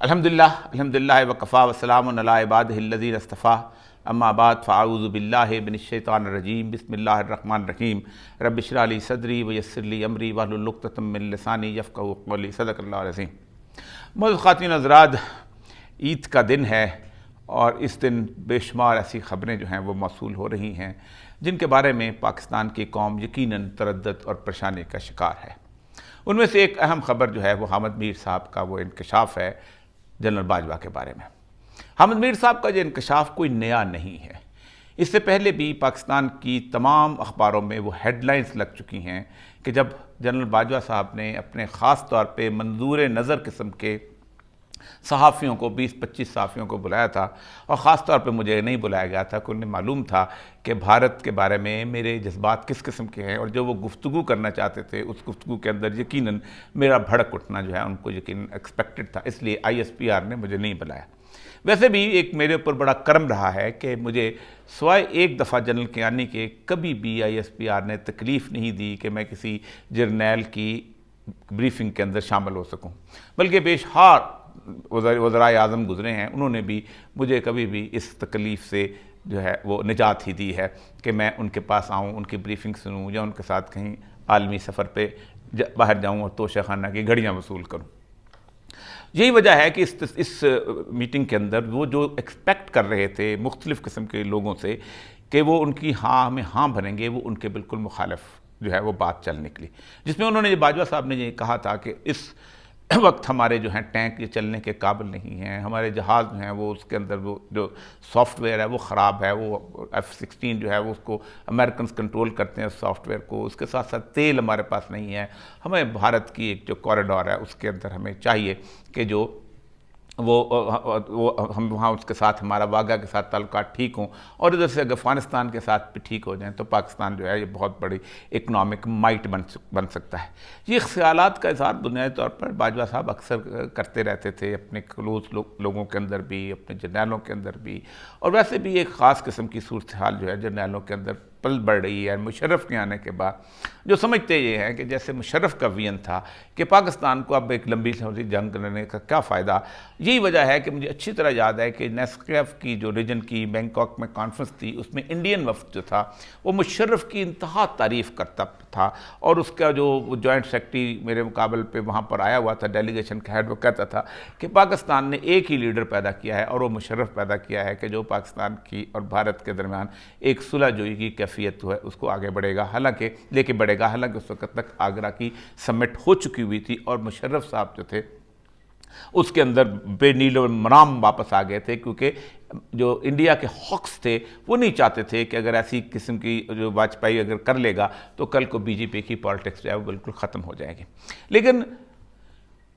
الحمدللہ وکفا وسلام علی عبادہ الذین اصطفیٰ اما بعد فاعوذ باللہ من الشیطان الرجیم بسم اللہ الرحمن الرحیم رب اشرح لی صدری ویسر لی امری واحلل عقدۃ من لسانی یفقہوا قولی صدق اللہ العظیم۔ معزز خواتین حضرات، عید کا دن ہے اور اس دن بے شمار ایسی خبریں جو ہیں وہ موصول ہو رہی ہیں جن کے بارے میں پاکستان کی قوم یقیناً تردد اور پریشانی کا شکار ہے۔ ان میں سے ایک اہم خبر جو ہے وہ حامد میر صاحب کا وہ انکشاف ہے جنرل باجوہ کے بارے میں۔ حامد میر صاحب کا یہ انکشاف کوئی نیا نہیں ہے، اس سے پہلے بھی پاکستان کی تمام اخباروں میں وہ ہیڈ لائنز لگ چکی ہیں کہ جب جنرل باجوہ صاحب نے اپنے خاص طور پہ منظور نظر قسم کے صحافیوں کو 20-25 صحافیوں کو بلایا تھا، اور خاص طور پہ مجھے نہیں بلایا گیا تھا کہ انہیں معلوم تھا کہ بھارت کے بارے میں میرے جذبات کس قسم کے ہیں، اور جو وہ گفتگو کرنا چاہتے تھے اس گفتگو کے اندر یقیناً میرا بھڑک اٹھنا جو ہے ان کو یقیناً ایکسپیکٹڈ تھا، اس لیے ISPR نے مجھے نہیں بلایا۔ ویسے بھی ایک میرے اوپر بڑا کرم رہا ہے کہ مجھے سوائے ایک دفعہ جنرل کیانی کے کبھی بھی ISPR نے تکلیف نہیں دی کہ میں کسی جرنیل کی بریفنگ کے اندر شامل ہو سکوں، بلکہ بیشمار وزرائے اعظم گزرے ہیں، انہوں نے بھی مجھے کبھی بھی اس تکلیف سے جو ہے وہ نجات ہی دی ہے کہ میں ان کے پاس آؤں، ان کی بریفنگ سنوں یا ان کے ساتھ کہیں عالمی سفر پہ باہر جاؤں اور توشہ خانہ کی گھڑیاں وصول کروں۔ یہی وجہ ہے کہ اس میٹنگ کے اندر وہ جو ایکسپیکٹ کر رہے تھے مختلف قسم کے لوگوں سے کہ وہ ان کی ہاں میں ہاں بھریں گے، وہ ان کے بالکل مخالف جو ہے وہ بات چل نکلی، جس میں انہوں نے باجوہ صاحب نے یہ کہا تھا کہ اس وقت ہمارے جو ہیں ٹینک یہ چلنے کے قابل نہیں ہیں، ہمارے جہاز جو ہیں وہ اس کے اندر وہ جو سافٹ ویئر ہے وہ خراب ہے، وہ F-16 جو ہے وہ اس کو امریکنز کنٹرول کرتے ہیں اس سافٹ ویئر کو، اس کے ساتھ ساتھ تیل ہمارے پاس نہیں ہے، ہمیں بھارت کی ایک جو کوریڈور ہے اس کے اندر ہمیں چاہیے کہ جو وہ ہم وہاں اس کے ساتھ ہمارا واگا کے ساتھ تعلقات ٹھیک ہوں، اور ادھر سے افغانستان کے ساتھ بھی ٹھیک ہو جائیں تو پاکستان جو ہے یہ بہت بڑی اکنامک مائٹ بن سکتا ہے۔ یہ خیالات کا اظہار بنیادی طور پر باجوہ صاحب اکثر کرتے رہتے تھے اپنے کلوز لوگوں کے اندر بھی، اپنے جرنیلوں کے اندر بھی، اور ویسے بھی ایک خاص قسم کی صورتحال جو ہے جرنیلوں کے اندر پل بڑھ رہی ہے مشرف کے آنے کے بعد، جو سمجھتے یہ ہیں کہ جیسے مشرف کا وین تھا کہ پاکستان کو اب ایک لمبی سمجھی جنگ کرنے کا کیا فائدہ۔ یہی وجہ ہے کہ مجھے اچھی طرح یاد ہے کہ نیسکیف کی جو ریجن کی بینکاک میں کانفرنس تھی اس میں انڈین وفد جو تھا وہ مشرف کی انتہا تعریف کرتا تھا، اور اس کا جو جوائنٹ سیکرٹری میرے مقابل پہ وہاں پر آیا ہوا تھا ڈیلیگیشن کا ہیڈ، وہ کہتا تھا کہ پاکستان نے ایک ہی لیڈر پیدا کیا ہے اور وہ مشرف پیدا کیا ہے کہ جو پاکستان کی اور بھارت کے درمیان ایک صلح جوئی کی کیفیت ہے اس کو آگے بڑھے گا، حالانکہ لے کے بڑھے گا، حالانکہ اس وقت تک آگرہ کی سمٹ ہو چکی ہوئی تھی اور مشرف صاحب جو تھے اس کے اندر بے نیل و مرام واپس آ گئے تھے، کیونکہ جو انڈیا کے حقس تھے وہ نہیں چاہتے تھے کہ اگر ایسی قسم کی جو واجپئی اگر کر لے گا تو کل کو BJP کی پالیٹکس جو ہے وہ بالکل ختم ہو جائے گی۔ لیکن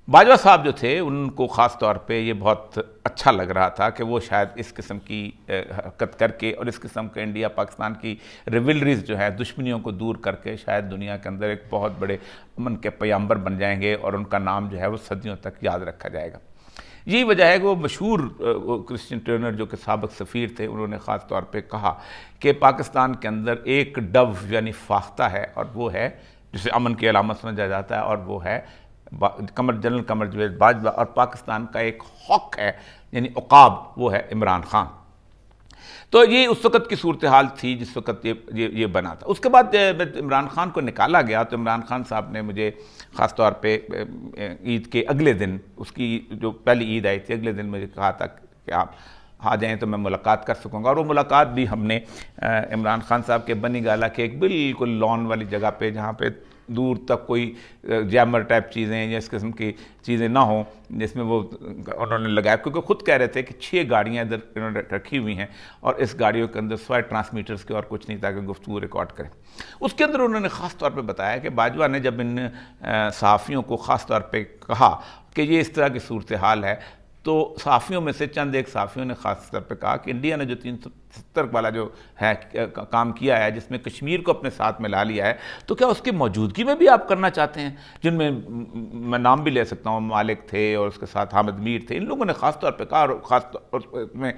باجوہ صاحب جو تھے ان کو خاص طور پہ یہ بہت اچھا لگ رہا تھا کہ وہ شاید اس قسم کی حرکت کر کے اور اس قسم کے انڈیا پاکستان کی ریولریز جو ہے دشمنیوں کو دور کر کے شاید دنیا کے اندر ایک بہت بڑے امن کے پیامبر بن جائیں گے اور ان کا نام جو ہے وہ صدیوں تک یاد رکھا جائے گا۔ یہی وجہ ہے کہ وہ مشہور کرسچن ٹرنر جو کہ سابق سفیر تھے، انہوں نے خاص طور پہ کہا کہ پاکستان کے اندر ایک ڈو یعنی فاختہ ہے، اور وہ ہے جسے امن کی علامت سمجھا جاتا ہے، اور وہ ہے جنرل قمر جاوید باجوہ، اور پاکستان کا ایک حق ہے یعنی عقاب، وہ ہے عمران خان۔ تو یہ اس وقت کی صورتحال تھی جس وقت یہ بنا تھا۔ اس کے بعد عمران خان کو نکالا گیا تو عمران خان صاحب نے مجھے خاص طور پہ عید کے اگلے دن، اس کی جو پہلی عید آئی تھی اگلے دن مجھے کہا تھا کہ آپ آ جائیں تو میں ملاقات کر سکوں گا، اور وہ ملاقات بھی ہم نے عمران خان صاحب کے بنی گالا کے ایک بالکل لان والی جگہ پہ، جہاں پہ دور تک کوئی جیمر ٹائپ چیزیں یا اس قسم کی چیزیں نہ ہوں جس میں وہ انہوں نے لگایا، کیونکہ خود کہہ رہے تھے کہ 6 گاڑیاں ادھر انہوں نے رکھی ہوئی ہیں اور اس گاڑیوں کے اندر سوائے ٹرانسمیٹرز کے اور کچھ نہیں تاکہ گفتگو ریکارڈ کریں۔ اس کے اندر انہوں نے خاص طور پہ بتایا کہ باجوہ نے جب ان صحافیوں کو خاص طور پہ کہا کہ یہ اس طرح کی صورتحال ہے، تو صحافیوں میں سے چند ایک صحافیوں نے خاص طور پہ کہا کہ انڈیا نے جو 70 والا جو ہے کام کیا ہے، جس میں کشمیر کو اپنے ساتھ میں لا لیا ہے، تو کیا اس کی موجودگی میں بھی آپ کرنا چاہتے ہیں؟ جن میں میں نام بھی لے سکتا ہوں، مالک تھے اور اس کے ساتھ حامد میر تھے، ان لوگوں نے خاص طور پہ کہا، اور خاص طور میں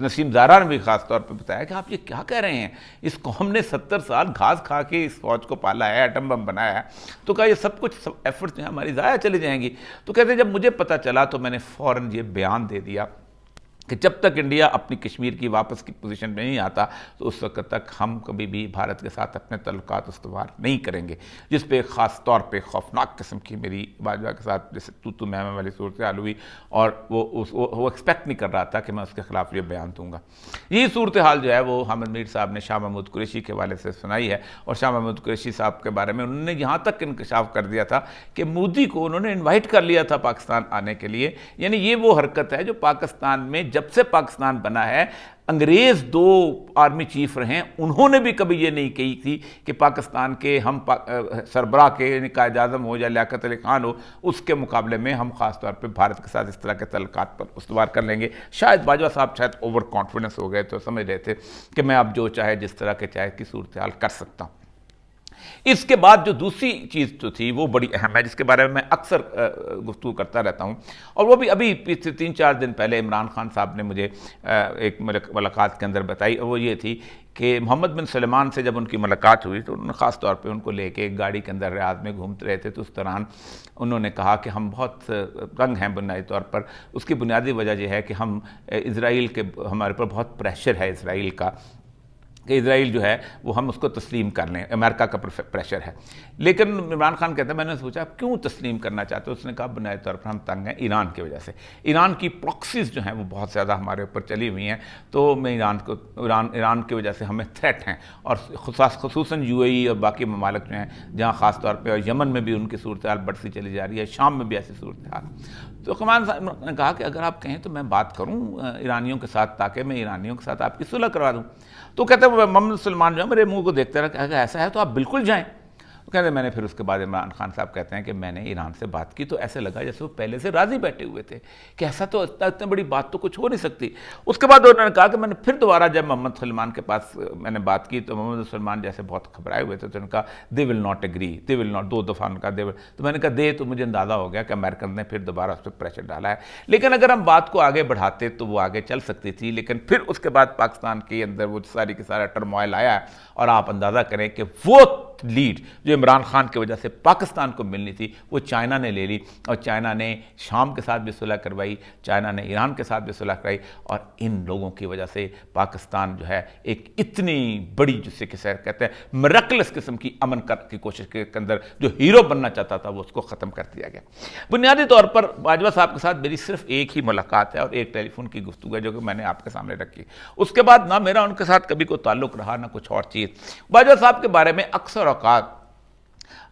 نسیم زارا نے بھی خاص طور پہ بتایا کہ آپ یہ کیا کہہ رہے ہیں، اس قوم نے 70 سال گھاس کھا کے اس فوج کو پالا ہے، ایٹم بم بنایا ہے، تو کہا یہ سب کچھ ایفرٹس جو ہیں ہماری ضائع چلی جائیں گی۔ تو کہتے ہیں جب مجھے پتہ چلا تو میں نے فوراً یہ بیان دے دیا کہ جب تک انڈیا اپنی کشمیر کی واپس کی پوزیشن میں نہیں آتا تو اس وقت تک ہم کبھی بھی بھارت کے ساتھ اپنے تعلقات استوار نہیں کریں گے، جس پہ خاص طور پہ خوفناک قسم کی میری باجوہ کے ساتھ جیسے تو میں والی صورتحال ہوئی، اور وہ ایکسپیکٹ نہیں کر رہا تھا کہ میں اس کے خلاف یہ بیان دوں گا۔ یہی صورتحال جو ہے وہ حامد میر صاحب نے شاہ محمود قریشی کے حوالے سے سنائی ہے، اور شاہ محمود قریشی صاحب کے بارے میں انہوں نے یہاں تک انکشاف کر دیا تھا کہ مودی کو انہوں نے انوائٹ کر لیا تھا پاکستان آنے کے لیے۔ یعنی یہ وہ حرکت ہے جو پاکستان میں جب سے پاکستان بنا ہے، انگریز 2 آرمی چیف رہے، انہوں نے بھی کبھی یہ نہیں کہی تھی کہ پاکستان کے ہم سربراہ کے یعنی قائد اعظم ہو یا لیاقت علی خان ہو، اس کے مقابلے میں ہم خاص طور پہ بھارت کے ساتھ اس طرح کے تعلقات پر استوار کر لیں گے۔ شاید باجوہ صاحب شاید اوور کانفیڈنس ہو گئے تو سمجھ رہے تھے کہ میں اب جو چاہے جس طرح کے چاہے کی صورتحال کر سکتا ہوں۔ اس کے بعد جو دوسری چیز جو تھی وہ بڑی اہم ہے، جس کے بارے میں اکثر گفتگو کرتا رہتا ہوں، اور وہ بھی ابھی 3-4 دن پہلے عمران خان صاحب نے مجھے ایک ملاقات کے اندر بتائی، اور وہ یہ تھی کہ محمد بن سلمان سے جب ان کی ملاقات ہوئی تو انہوں نے خاص طور پہ ان کو لے کے ایک گاڑی کے اندر ریاض میں گھومتے رہے تھے، تو اس دوران انہوں نے کہا کہ ہم بہت تنگ ہیں بنیادی طور پر۔ اس کی بنیادی وجہ یہ ہے کہ ہم اسرائیل کے ہمارے پر بہت پریشر ہے اسرائیل کا، کہ اسرائیل جو ہے وہ ہم اس کو تسلیم کر لیں، امریکہ کا پریشر ہے۔ لیکن عمران خان کہتا ہے میں نے سوچا کیوں تسلیم کرنا چاہتے ہو؟ اس نے کہا بنیادی طور پر ہم تنگ ہیں ایران کی وجہ سے، ایران کی پراکسیز جو ہیں وہ بہت زیادہ ہمارے اوپر چلی ہوئی ہیں، تو میں ایران کی وجہ سے ہمیں تھریٹ ہیں، اور خصوصاً UAE اور باقی ممالک جو ہیں جہاں خاص طور پہ، اور یمن میں بھی ان کی صورتحال بڑھتی چلی جا رہی ہے، شام میں بھی ایسی صورتحال۔ تو عمران صاحب نے کہا کہ اگر آپ کہیں تو میں بات کروں ایرانیوں کے ساتھ، تاکہ میں ایرانیوں کے ساتھ آپ کی صلح کروا دوں۔ تو کہتے ہیں محمد سلمان جو ہے میرے منہ کو دیکھتے رہا کہ ایسا ہے تو آپ بالکل جائیں۔ تو کہتے ہیں میں نے پھر اس کے بعد عمران خان صاحب کہتے ہیں کہ میں نے ایران سے بات کی تو ایسے لگا جیسے وہ پہلے سے راضی بیٹھے ہوئے تھے کہ ایسا تو اتنا بڑی بات تو کچھ ہو نہیں سکتی۔ اس کے بعد انہوں نے کہا کہ میں نے پھر دوبارہ جب محمد سلمان کے پاس میں نے بات کی تو محمد سلمان جیسے بہت گھبرائے ہوئے تھے، تو انہوں نے کہا they will not agree, they will not، 2 دفعہ ان کا تو میں نے کہا تو مجھے اندازہ ہو گیا کہ امریکن نے پھر دوبارہ اس پہ پریشر ڈالا ہے۔ لیکن اگر ہم بات کو آگے بڑھاتے تو وہ آگے چل سکتی تھی، لیکن پھر اس کے بعد پاکستان کے اندر وہ ساری کی سارا ٹرموائل آیا ہے، اور آپ اندازہ کریں کہ وہ لیڈ جو عمران خان کی وجہ سے پاکستان کو ملنی تھی وہ چائنا نے لے لی، اور چائنا نے شام کے ساتھ بھی صلح کروائی، چائنا نے ایران کے ساتھ بھی صلح کرائی، اور ان لوگوں کی وجہ سے پاکستان جو ہے ایک اتنی بڑی جسے کہتے ہیں میراکلس قسم کی امن کی کوشش کے اندر جو ہیرو بننا چاہتا تھا وہ اس کو ختم کر دیا گیا۔ بنیادی طور پر باجوہ صاحب کے ساتھ میری صرف ایک ہی ملاقات ہے اور ایک ٹیلی فون کی گفتگو ہے جو کہ میں نے آپ کے سامنے رکھی، اس کے بعد نہ میرا ان کے ساتھ کبھی کوئی تعلق رہا نہ کچھ اور چیز۔ باجوہ صاحب کے بارے میں اکثر اوقات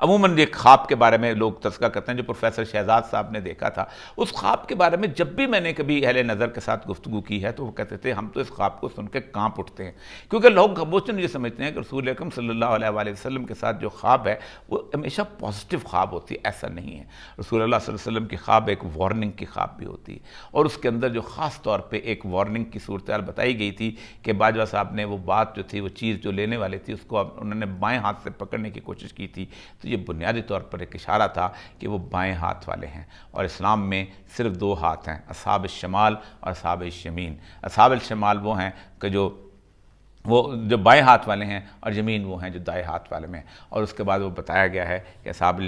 عموماً یہ خواب کے بارے میں لوگ تذکرہ کرتے ہیں جو پروفیسر شہزاد صاحب نے دیکھا تھا، اس خواب کے بارے میں جب بھی میں نے کبھی اہل نظر کے ساتھ گفتگو کی ہے تو وہ کہتے تھے ہم تو اس خواب کو سن کے کانپ اٹھتے ہیں، کیونکہ لوگ خاموشاً یہ سمجھتے ہیں کہ رسول اکرم صلی اللہ علیہ وآلہ وسلم کے ساتھ جو خواب ہے وہ ہمیشہ پازیٹیو خواب ہوتی ہے۔ ایسا نہیں ہے، رسول اللہ صلی اللہ علیہ وسلم کی خواب ایک وارننگ کی خواب بھی ہوتی ہے، اور اس کے اندر جو خاص طور پہ ایک وارننگ کی صورتحال بتائی گئی تھی کہ باجوہ صاحب نے وہ بات جو تھی، وہ چیز جو لینے والی تھی، اس کو انہوں نے بائیں ہاتھ سے پکڑنے کی کوشش کی تھی، تو یہ بنیادی طور پر ایک اشارہ تھا کہ وہ بائیں ہاتھ والے ہیں، اور اسلام میں صرف 2 ہاتھ ہیں، اصحاب الشمال اور اصحاب الشمین۔ اصحاب الشمال وہ ہیں کہ جو بائیں ہاتھ والے ہیں، اور یمین وہ ہیں جو دائیں ہاتھ والے میں، اور اس کے بعد وہ بتایا گیا ہے کہ اصحاب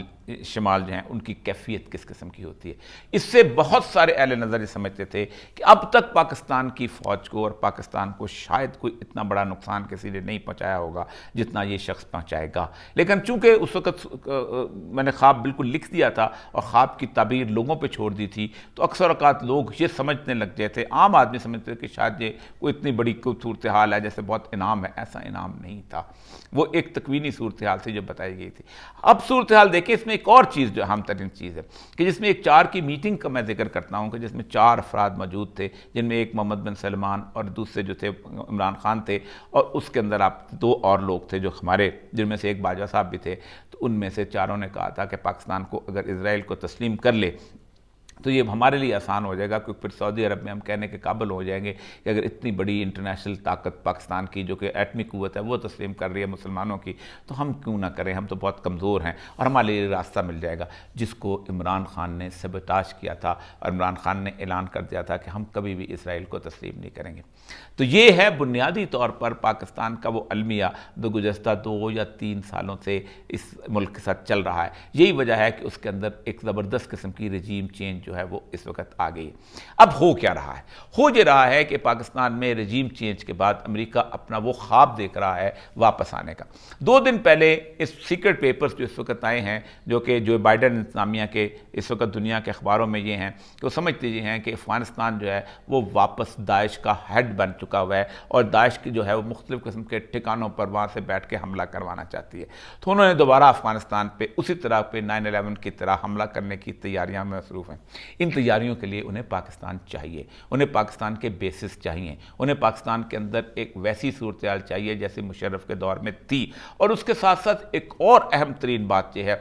شمال جو ہیں ان کی کیفیت کس قسم کی ہوتی ہے۔ اس سے بہت سارے اہل نظر یہ سمجھتے تھے کہ اب تک پاکستان کی فوج کو اور پاکستان کو شاید کوئی اتنا بڑا نقصان کسی نے نہیں پہنچایا ہوگا جتنا یہ شخص پہنچائے گا، لیکن چونکہ اس وقت میں نے خواب بالکل لکھ دیا تھا اور خواب کی تعبیر لوگوں پہ چھوڑ دی تھی، تو اکثر اوقات لوگ یہ سمجھنے لگ گئے تھے، عام آدمی سمجھتے تھے کہ شاید یہ کوئی اتنی بڑی صورتحال ہے جیسے بہت انعام ہے۔ ایسا انعام نہیں تھا، وہ ایک تکوینی صورتحال تھی جو بتائی گئی تھی۔ اب صورتحال دیکھیں، اس میں ایک اور چیز جو اہم ترین چیز ہے کہ جس میں ایک 4 کی میٹنگ کا میں ذکر کرتا ہوں کہ جس میں 4 افراد موجود تھے، جن میں ایک محمد بن سلمان اور دوسرے جو تھے عمران خان تھے، اور اس کے اندر آپ 2 اور لوگ تھے جو ہمارے، جن میں سے ایک باجوہ صاحب بھی تھے، تو ان میں سے 4 نے کہا تھا کہ پاکستان کو اگر اسرائیل کو تسلیم کر لے تو یہ ہمارے لیے آسان ہو جائے گا، کیونکہ پھر سعودی عرب میں ہم کہنے کے قابل ہو جائیں گے کہ اگر اتنی بڑی انٹرنیشنل طاقت پاکستان کی جو کہ ایٹمی قوت ہے وہ تسلیم کر رہی ہے مسلمانوں کی، تو ہم کیوں نہ کریں، ہم تو بہت کمزور ہیں، اور ہمارے لیے راستہ مل جائے گا جس کو عمران خان نے سبوتاژ کیا تھا، اور عمران خان نے اعلان کر دیا تھا کہ ہم کبھی بھی اسرائیل کو تسلیم نہیں کریں گے۔ تو یہ ہے بنیادی طور پر پاکستان کا وہ المیہ جو گزشتہ 2 یا 3 سالوں سے اس ملک کے ساتھ چل رہا ہے۔ یہی وجہ ہے کہ اس کے اندر ایک زبردست قسم کی رجیم چینج جو ہے وہ اس وقت آ گئی۔ اب ہو کیا رہا ہے؟ ہو یہ رہا ہے کہ پاکستان میں رجیم چینج کے بعد امریکہ اپنا وہ خواب دیکھ رہا ہے واپس آنے کا۔ 2 دن پہلے اس سیکرٹ پیپرز جو اس وقت آئے ہیں، جو کہ جو بائیڈن انتظامیہ کے اس وقت دنیا کے اخباروں میں یہ ہیں کہ وہ سمجھتے یہ ہیں کہ افغانستان جو ہے وہ واپس داعش کا ہیڈ بن چکا ہوا ہے، اور داعش کی جو ہے وہ مختلف قسم کے ٹھکانوں پر وہاں سے بیٹھ کے حملہ کروانا چاہتی ہے۔ تو انہوں نے دوبارہ افغانستان پہ اسی طرح پہ 9/11 کی طرح حملہ کرنے کی تیاریاں میں مصروف ہیں۔ ان تیاریوں کے لیے انہیں پاکستان چاہیے، انہیں پاکستان کے بیسز چاہیے، انہیں پاکستان کے اندر ایک ویسی صورتحال چاہیے جیسے مشرف کے دور میں تھی۔ اور اس کے ساتھ ساتھ ایک اور اہم ترین بات یہ ہے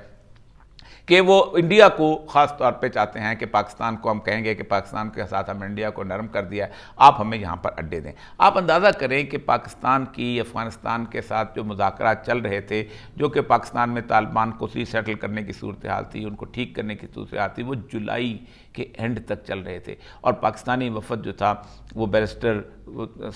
کہ وہ انڈیا کو خاص طور پہ چاہتے ہیں کہ پاکستان کو ہم کہیں گے کہ پاکستان کے ساتھ ہم انڈیا کو نرم کر دیا ہے، آپ ہمیں یہاں پر اڈے دیں۔ آپ اندازہ کریں کہ پاکستان کی افغانستان کے ساتھ جو مذاکرات چل رہے تھے، جو کہ پاکستان میں طالبان کو ری سیٹل کرنے کی صورتحال تھی، ان کو ٹھیک کرنے کی صورتحال تھی، وہ جولائی کے اینڈ تک چل رہے تھے، اور پاکستانی وفد جو تھا وہ بیرسٹر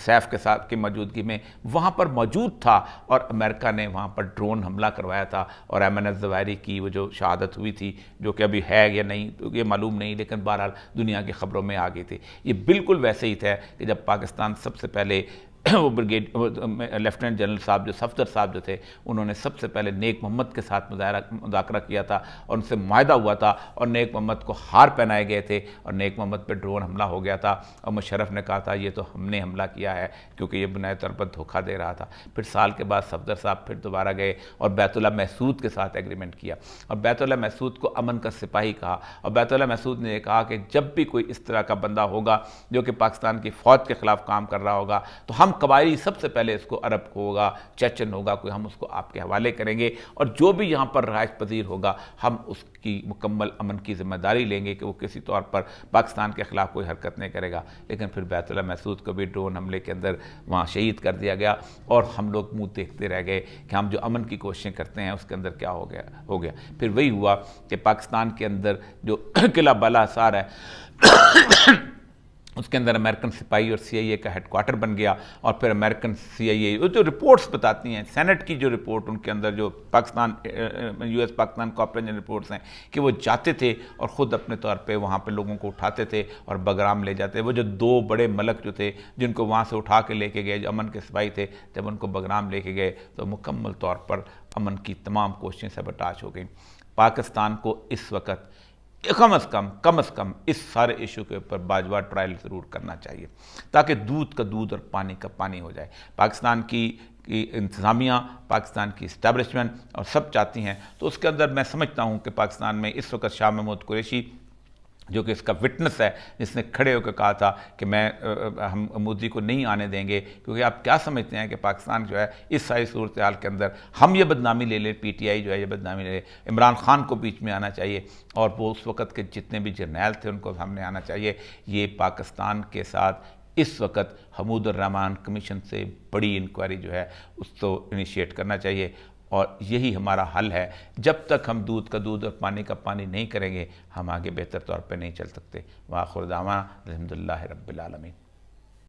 سیف کے ساتھ کی موجودگی میں وہاں پر موجود تھا، اور امریکہ نے وہاں پر ڈرون حملہ کروایا تھا، اور ایمن الظواہری کی وہ جو شہادت ہوئی تھی، جو کہ ابھی ہے یا نہیں تو یہ معلوم نہیں، لیکن بہرحال دنیا کی خبروں میں آ گئی تھی۔ یہ بالکل ویسے ہی تھا کہ جب پاکستان سب سے پہلے وہ لیفٹیننٹ جنرل صاحب جو صفدر صاحب جو تھے، انہوں نے سب سے پہلے نیک محمد کے ساتھ مذاکرہ کیا تھا، اور ان سے معاہدہ ہوا تھا، اور نیک محمد کو ہار پہنائے گئے تھے، اور نیک محمد پہ ڈرون حملہ ہو گیا تھا، اور مشرف نے کہا تھا یہ تو ہم نے حملہ کیا ہے کیونکہ یہ بنیادی طور پر دھوکہ دے رہا تھا۔ پھر سال کے بعد صفدر صاحب پھر دوبارہ گئے اور بیت اللہ محسود کے ساتھ ایگریمنٹ کیا، اور بیت اللہ محسود کو امن کا سپاہی کہا، اور بیت اللہ محسود نے یہ کہا کہ جب بھی کوئی اس طرح کا بندہ ہوگا جو کہ پاکستان کی فوج کے خلاف کام کر رہا ہوگا تو ہم قبائلی سب سے پہلے اس کو عرب کو ہوگا، چیچن ہوگا کوئی، ہم اس کو آپ کے حوالے کریں گے، اور جو بھی یہاں پر رہائش پذیر ہوگا ہم اس کی مکمل امن کی ذمہ داری لیں گے کہ وہ کسی طور پر پاکستان کے خلاف کوئی حرکت نہیں کرے گا۔ لیکن پھر بیت اللہ محسود کو بھی ڈرون حملے کے اندر وہاں شہید کر دیا گیا، اور ہم لوگ منہ دیکھتے رہ گئے کہ ہم جو امن کی کوششیں کرتے ہیں اس کے اندر کیا ہو گیا۔ پھر وہی ہوا کہ پاکستان کے اندر جو قلعہ بالا حصار ہے اس کے اندر امریکن سپاہی اور سی آئی اے کا ہیڈ کوارٹر بن گیا، اور پھر امریکن سی آئی اے جو رپورٹس بتاتی ہیں، سینٹ کی جو رپورٹ ان کے اندر جو Pakistan U S Pakistan cooperation reports ہیں کہ وہ جاتے تھے اور خود اپنے طور پہ وہاں پہ لوگوں کو اٹھاتے تھے اور بگرام لے جاتے۔ وہ جو 2 بڑے ملک جو تھے جن کو وہاں سے اٹھا کے لے کے گئے، جو امن کے سپاہی تھے، جب ان کو بگرام لے کے گئے تو مکمل طور پر امن کی تمام کوششیں سبوتاژ ہو گئیں۔ پاکستان کو اس وقت کم از کم اس سارے ایشو کے اوپر باجوڑ ٹرائل ضرور کرنا چاہیے، تاکہ دودھ کا دودھ اور پانی کا پانی ہو جائے۔ پاکستان کی انتظامیہ، پاکستان کی اسٹیبلشمنٹ اور سب چاہتی ہیں، تو اس کے اندر میں سمجھتا ہوں کہ پاکستان میں اس وقت شاہ محمود قریشی جو کہ اس کا وٹنس ہے، جس نے کھڑے ہو کے کہا تھا کہ ہم مودی کو نہیں آنے دیں گے، کیونکہ آپ کیا سمجھتے ہیں کہ پاکستان جو ہے اس ساری صورتحال کے اندر ہم یہ بدنامی لے لیں، پی ٹی آئی جو ہے یہ بدنامی لے لے، عمران خان کو بیچ میں آنا چاہیے، اور وہ اس وقت کے جتنے بھی جرنیل تھے ان کو سامنے آنا چاہیے۔ یہ پاکستان کے ساتھ اس وقت حمود الرحمان کمیشن سے بڑی انکوائری جو ہے اس کو انیشیٹ کرنا چاہیے، اور یہی ہمارا حل ہے۔ جب تک ہم دودھ کا دودھ اور پانی کا پانی نہیں کریں گے ہم آگے بہتر طور پہ نہیں چل سکتے۔ وآخر دعوانا الحمدللہ رب العالمین۔